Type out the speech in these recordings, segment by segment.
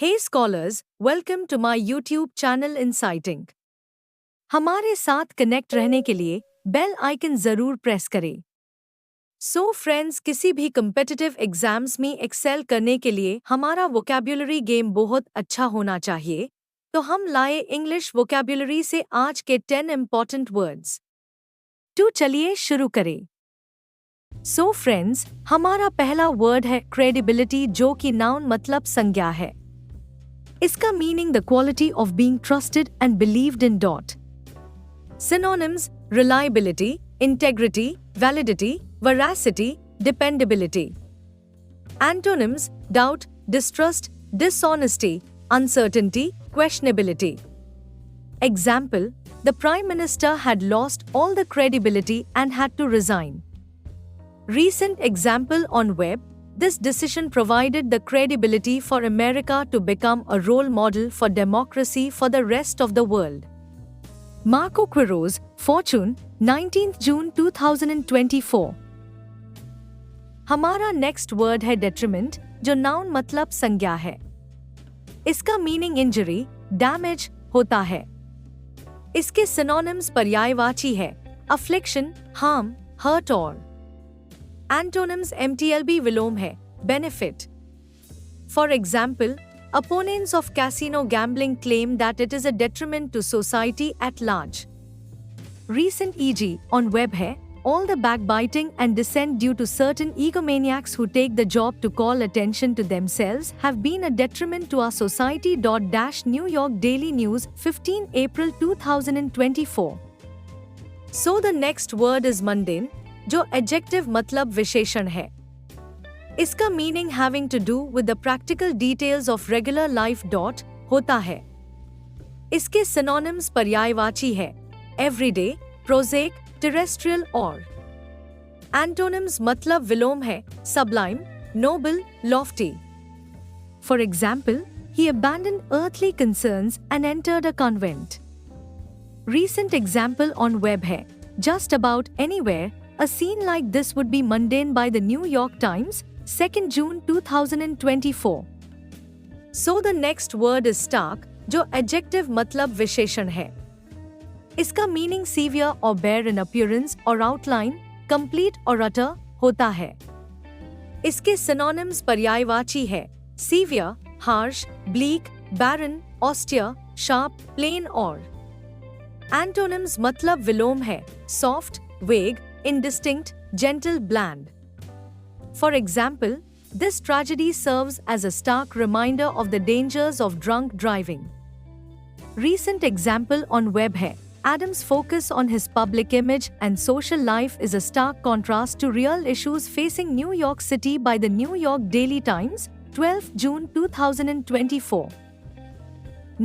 Hey scholars, welcome to my YouTube channel Inciting. हमारे साथ connect रहने के लिए बेल आइकन जरूर प्रेस करें। सो फ्रेंड्स, किसी भी कम्पिटिटिव एग्जाम्स में एक्सेल करने के लिए हमारा वोकैब्युलरी गेम बहुत अच्छा होना चाहिए, तो हम लाए इंग्लिश वोकैब्युलरी से आज के 10 इम्पॉर्टेंट वर्ड्स। तो चलिए शुरू करें। सो फ्रेंड्स, हमारा पहला वर्ड है क्रेडिबिलिटी, जो कि नाउन मतलब संज्ञा है। इसका meaning the quality of being trusted and believed in dot. Synonyms: reliability, integrity, validity, veracity, dependability. Antonyms: doubt, distrust, dishonesty, uncertainty, questionability. Example: the Prime Minister had lost all the credibility and had to resign. Recent example on web: this decision provided the credibility for America to become a role model for democracy for the rest of the world. Marco Quiroz, Fortune, 19 June 2024. हमारा next word है detriment, जो noun मतलब संज्ञा है। इसका meaning injury, damage होता है। इसके सिनोनिम्स पर्यायवाची है अफ्लिक्शन, हार्म, हर्ट और। एंटोनिम्स MTLB विलोम है benefit. For example, opponents of casino gambling claim that it is a detriment to society at large. Recent e.g. on web है all the backbiting and dissent due to certain egomaniacs who take the job to call attention to themselves have been a detriment to our society. New York Daily News, 15 April 2024. So the next word is mundane, जो adjective मतलब विशेषण है। इसका meaning having to do with the practical details of regular life डॉट होता है। इसके synonyms पर्यायवाची है एवरीडे, प्रोजेक, टेरेस्ट्रियल और। एंटोनिम्स मतलब विलोम है sublime, noble, lofty. For example, he abandoned earthly concerns and entered a convent. Recent example on web है just about anywhere, a scene like this would be mundane by the New York Times, 2 June 2024. So the next word is stark, जो adjective मतलब विशेषण है। इसका meaning severe और bare in appearance और outline, complete और utter होता है। इसके synonyms पर्यायवाची है severe, harsh, bleak, barren, austere, sharp, plain और। Antonyms मतलब विलोम है soft, vague, indistinct, gentle, bland. For example, this tragedy serves as a stark reminder of the dangers of drunk driving. Recent example on web है Adam's focus on his public image and social life is a stark contrast to real issues facing New York City by the New York Daily Times, 12 June 2024.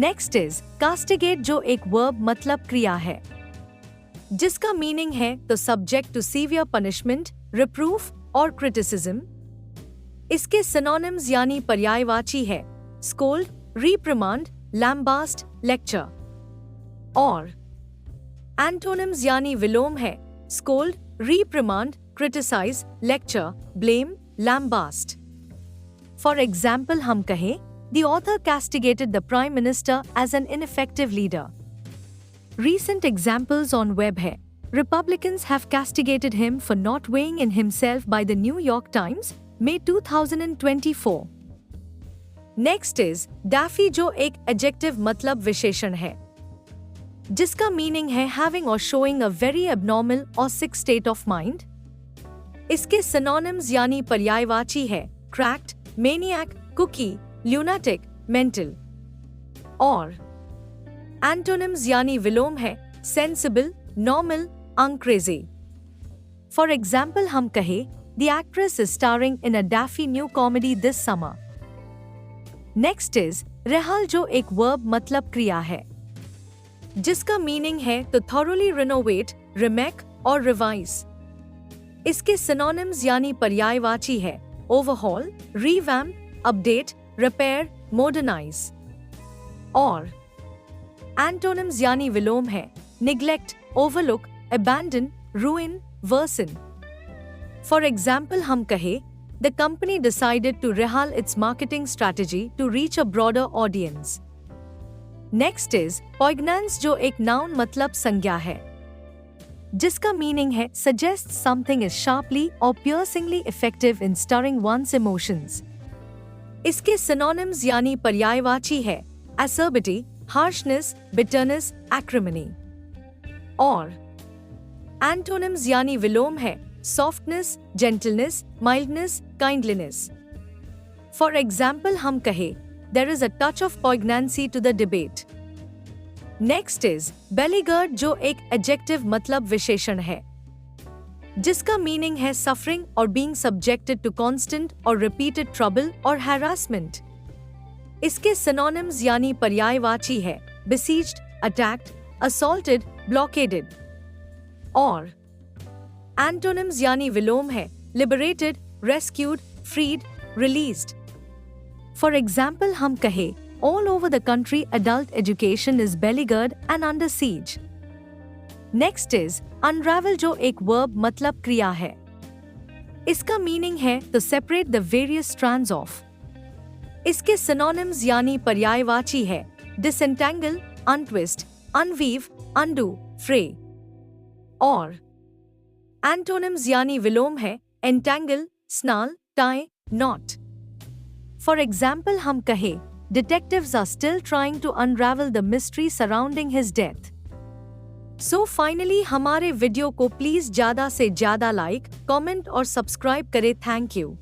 Next is castigate, जो एक verb मतलब क्रिया है, जिसका meaning है तो subject to severe punishment, reproof और criticism. इसके सिनोनिम्स यानी पर्यायवाची है स्कोल्ड, रीप्रिमांड, लैम्बास्ट, लेक्चर और। एंटोनिम्स यानी विलोम है scold, reprimand, criticise, lecture, blame, lambast. For example हम कहें the author castigated the prime minister as an ineffective leader. Recent examples on web है Republicans have castigated him for not weighing in himself by the New York Times, May 2024. Next is daffy, जो एक adjective मतलब विशेषण है, जिसका meaning है having or showing a very abnormal or sick state of mind. इसके synonyms यानी पर्यायवाची है cracked, maniac, cookie, lunatic, mental और। Antonyms यानी विलोम है सेंसिबल, नॉर्मल, अनक्रेजी। फॉर एग्जाम्पल हम कहें the actress is starring in a Daffy new comedy this summer. Next is Rehal, जो एक वर्ब मतलब क्रिया है, जिसका मीनिंग है तो थॉरोली रिनोवेट, रिमेक और रिवाइज। इसके सिनोनिम्स यानी पर्यायवाची है overhaul, revamp, update, repair, modernise और। एंटोनिम्स यानी विलोम है neglect, overlook, abandon, ruin, worsen. For example हम कहें the company decided to rehaul its marketing strategy to reach a broader audience. Next is poignance, जो एक noun मतलब संज्ञा है, जिसका मीनिंग है suggest something is sharply or piercingly effective in stirring one's emotions. इसके synonyms यानी पर्यायवाची है acerbity, harshness, bitterness, acrimony. और antonyms यानी विलोम है softness, gentleness, mildness, kindliness. For example, हम कहे there is a touch of poignancy to the debate. Next is beleaguered, जो एक adjective मतलब विशेषण है, जिसका मीनिंग है suffering or being subjected to constant or repeated trouble or harassment. इसके synonyms यानी पर्यायवाची है besieged, attacked, assaulted, blockaded. और antonyms यानी विलोम है liberated, rescued, freed, released. For example, हम कहे all over the country adult education is beleaguered and under siege. Next is unravel, जो एक verb मतलब क्रिया है, इसका मीनिंग है to separate the various strands of. इसके synonyms यानी पर्यायवाची है disentangle, untwist, unweave, undo, fray. और antonyms यानी विलोम है entangle, snarl, tie, knot. For example, हम कहे detectives are still trying to unravel the mystery surrounding his death. So finally, हमारे वीडियो को प्लीज ज्यादा से ज्यादा लाइक, कमेंट और सब्सक्राइब करें. Thank you.